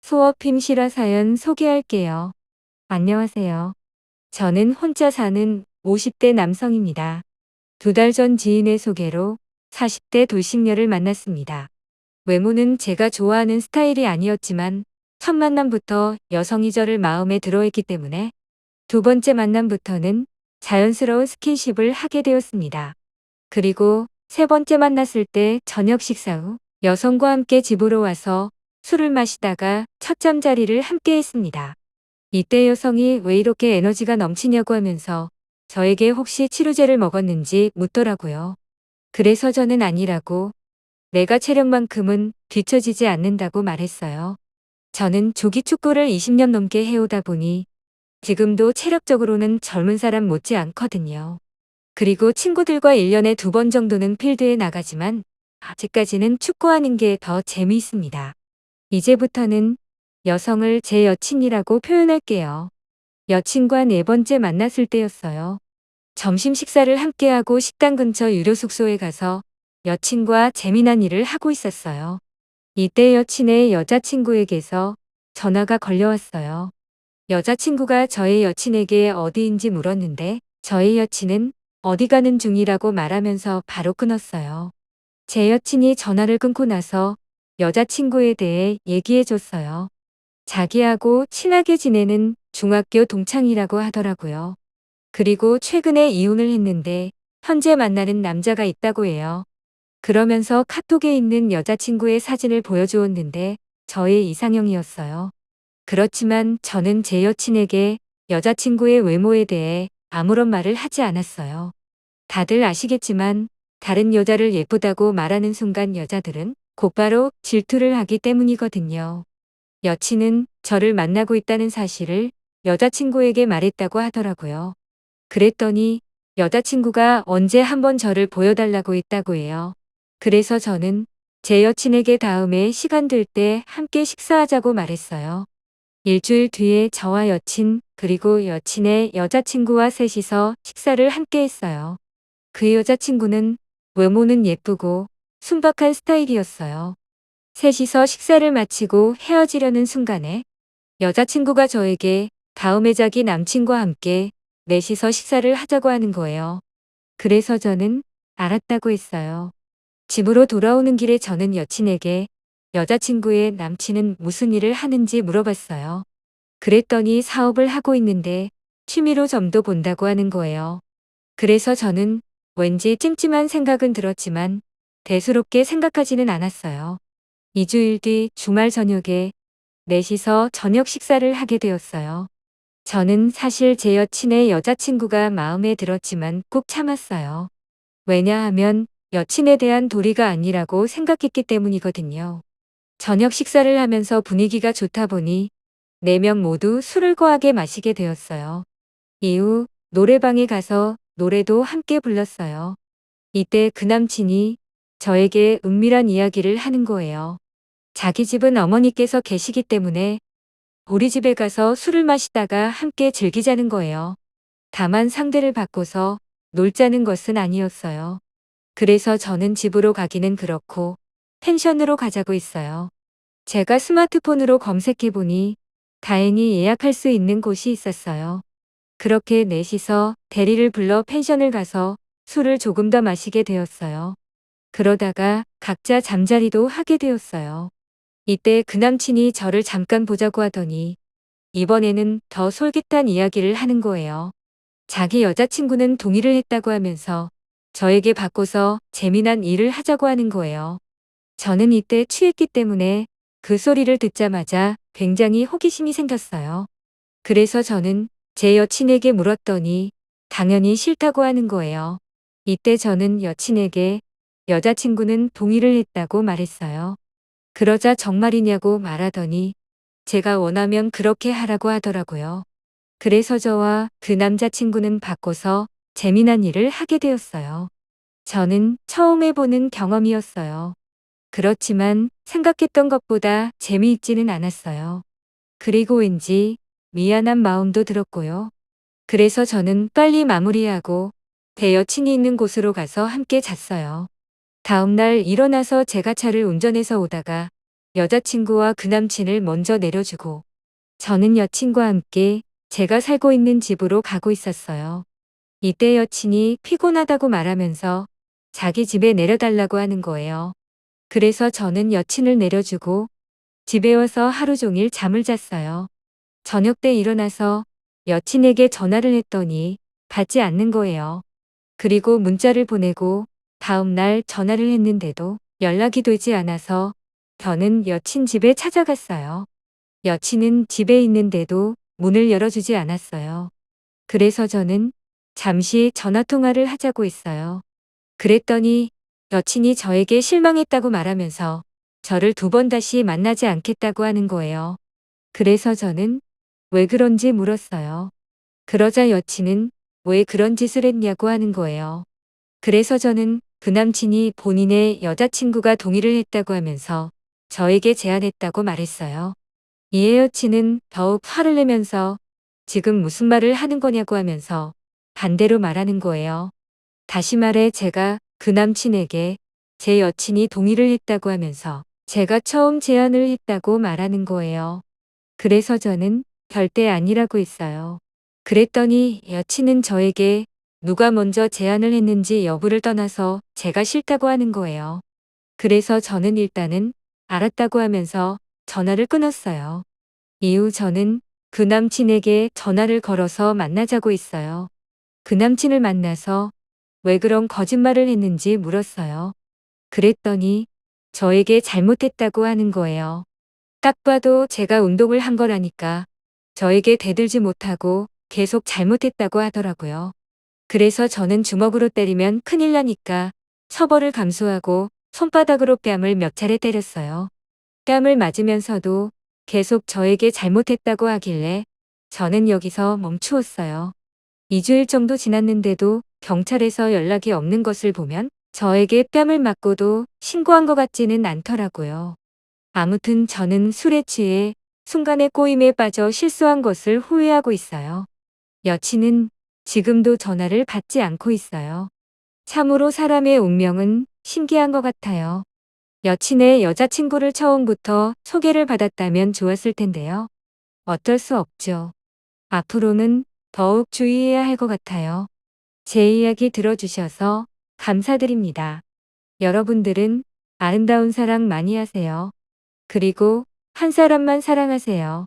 수어핌 실화 사연 소개할게요. 안녕하세요. 저는 혼자 사는 50대 남성입니다. 2달 전 지인의 소개로 40대 돌싱녀를 만났습니다. 외모는 제가 좋아하는 스타일이 아니었지만 첫 만남부터 여성이 저를 마음에 들어했기 때문에 두 번째 만남부터는 자연스러운 스킨십을 하게 되었습니다. 그리고 세 번째 만났을 때 저녁 식사 후 여성과 함께 집으로 와서 술을 마시다가 첫 잠자리를 함께 했습니다. 이때 여성이 왜 이렇게 에너지가 넘치냐고 하면서 저에게 혹시 치료제를 먹었는지 묻더라고요. 그래서 저는 아니라고, 내가 체력만큼은 뒤처지지 않는다고 말했어요. 저는 조기 축구를 20년 넘게 해오다 보니 지금도 체력적으로는 젊은 사람 못지 않거든요. 그리고 친구들과 1년에 2번 정도는 필드에 나가지만 아직까지는 축구하는 게 더 재미있습니다. 이제부터는 여성을 제 여친이라고 표현할게요. 여친과 네 번째 만났을 때였어요. 점심 식사를 함께하고 식당 근처 유료 숙소에 가서 여친과 재미난 일을 하고 있었어요. 이때 여친의 여자친구에게서 전화가 걸려왔어요. 여자친구가 저의 여친에게 어디인지 물었는데 저의 여친은 어디 가는 중이라고 말하면서 바로 끊었어요. 제 여친이 전화를 끊고 나서 여자친구에 대해 얘기해 줬어요. 자기하고 친하게 지내는 중학교 동창이라고 하더라고요. 그리고 최근에 이혼을 했는데 현재 만나는 남자가 있다고 해요. 그러면서 카톡에 있는 여자친구의 사진을 보여주었는데 저의 이상형이었어요. 그렇지만 저는 제 여친에게 여자친구의 외모에 대해 아무런 말을 하지 않았어요. 다들 아시겠지만 다른 여자를 예쁘다고 말하는 순간 여자들은 곧바로 질투를 하기 때문이거든요. 여친은 저를 만나고 있다는 사실을 여자친구에게 말했다고 하더라고요. 그랬더니 여자친구가 언제 한번 저를 보여달라고 했다고 해요. 그래서 저는 제 여친에게 다음에 시간 될 때 함께 식사하자고 말했어요. 일주일 뒤에 저와 여친 그리고 여친의 여자친구와 셋이서 식사를 함께 했어요. 그 여자친구는 외모는 예쁘고 순박한 스타일이었어요. 셋이서 식사를 마치고 헤어지려는 순간에 여자친구가 저에게 다음에 자기 남친과 함께 넷이서 식사를 하자고 하는 거예요. 그래서 저는 알았다고 했어요. 집으로 돌아오는 길에 저는 여친에게 여자친구의 남친은 무슨 일을 하는지 물어봤어요. 그랬더니 사업을 하고 있는데 취미로 점도 본다고 하는 거예요. 그래서 저는 왠지 찜찜한 생각은 들었지만 대수롭게 생각하지는 않았어요. 2주일 뒤 주말 저녁에 넷이서 저녁 식사를 하게 되었어요. 저는 사실 제 여친의 여자친구가 마음에 들었지만 꾹 참았어요. 왜냐하면 여친에 대한 도리가 아니라고 생각했기 때문이거든요. 저녁 식사를 하면서 분위기가 좋다 보니 4명 모두 술을 거하게 마시게 되었어요. 이후 노래방에 가서 노래도 함께 불렀어요. 이때 그 남친이 저에게 은밀한 이야기를 하는 거예요. 자기 집은 어머니께서 계시기 때문에 우리 집에 가서 술을 마시다가 함께 즐기자는 거예요. 다만 상대를 바꿔서 놀자는 것은 아니었어요. 그래서 저는 집으로 가기는 그렇고 펜션으로 가자고 했어요. 제가 스마트폰으로 검색해보니 다행히 예약할 수 있는 곳이 있었어요. 그렇게 넷이서 대리를 불러 펜션을 가서 술을 조금 더 마시게 되었어요. 그러다가 각자 잠자리도 하게 되었어요. 이때 그 남친이 저를 잠깐 보자고 하더니 이번에는 더 솔깃한 이야기를 하는 거예요. 자기 여자친구는 동의를 했다고 하면서 저에게 바꿔서 재미난 일을 하자고 하는 거예요. 저는 이때 취했기 때문에 그 소리를 듣자마자 굉장히 호기심이 생겼어요. 그래서 저는 제 여친에게 물었더니 당연히 싫다고 하는 거예요. 이때 저는 여친에게 여자친구는 동의를 했다고 말했어요. 그러자 정말이냐고 말하더니 제가 원하면 그렇게 하라고 하더라고요. 그래서 저와 그 남자친구는 바꿔서 재미난 일을 하게 되었어요. 저는 처음 해보는 경험이었어요. 그렇지만 생각했던 것보다 재미있지는 않았어요. 그리고 왠지 미안한 마음도 들었고요. 그래서 저는 빨리 마무리하고 제 여친이 있는 곳으로 가서 함께 잤어요. 다음날 일어나서 제가 차를 운전해서 오다가 여자친구와 그 남친을 먼저 내려주고 저는 여친과 함께 제가 살고 있는 집으로 가고 있었어요. 이때 여친이 피곤하다고 말하면서 자기 집에 내려달라고 하는 거예요. 그래서 저는 여친을 내려주고 집에 와서 하루 종일 잠을 잤어요. 저녁 때 일어나서 여친에게 전화를 했더니 받지 않는 거예요. 그리고 문자를 보내고 다음 날 전화를 했는데도 연락이 되지 않아서 저는 여친 집에 찾아갔어요. 여친은 집에 있는데도 문을 열어주지 않았어요. 그래서 저는 잠시 전화 통화를 하자고 했어요. 그랬더니 여친이 저에게 실망했다고 말하면서 저를 2번 다시 만나지 않겠다고 하는 거예요. 그래서 저는 왜 그런지 물었어요. 그러자 여친은 왜 그런 짓을 했냐고 하는 거예요. 그래서 저는 그 남친이 본인의 여자친구가 동의를 했다고 하면서 저에게 제안했다고 말했어요. 이에 여친은 더욱 화를 내면서 지금 무슨 말을 하는 거냐고 하면서 반대로 말하는 거예요. 다시 말해 제가 그 남친에게 제 여친이 동의를 했다고 하면서 제가 처음 제안을 했다고 말하는 거예요. 그래서 저는 절대 아니라고 했어요. 그랬더니 여친은 저에게 누가 먼저 제안을 했는지 여부를 떠나서 제가 싫다고 하는 거예요. 그래서 저는 일단은 알았다고 하면서 전화를 끊었어요. 이후 저는 그 남친에게 전화를 걸어서 만나자고 했어요. 그 남친을 만나서 왜 그런 거짓말을 했는지 물었어요. 그랬더니 저에게 잘못했다고 하는 거예요. 딱 봐도 제가 운동을 한 거라니까 저에게 대들지 못하고 계속 잘못했다고 하더라고요. 그래서 저는 주먹으로 때리면 큰일 나니까 처벌을 감수하고 손바닥으로 뺨을 몇 차례 때렸어요. 뺨을 맞으면서도 계속 저에게 잘못했다고 하길래 저는 여기서 멈추었어요. 2주일 정도 지났는데도 경찰에서 연락이 없는 것을 보면 저에게 뺨을 맞고도 신고한 것 같지는 않더라고요. 아무튼 저는 술에 취해 순간의 꼬임에 빠져 실수한 것을 후회하고 있어요. 여친은 지금도 전화를 받지 않고 있어요. 참으로 사람의 운명은 신기한 것 같아요. 여친의 여자친구를 처음부터 소개를 받았다면 좋았을 텐데요. 어쩔 수 없죠. 앞으로는 더욱 주의해야 할 것 같아요. 제 이야기 들어주셔서 감사드립니다. 여러분들은 아름다운 사랑 많이 하세요. 그리고 한 사람만 사랑하세요.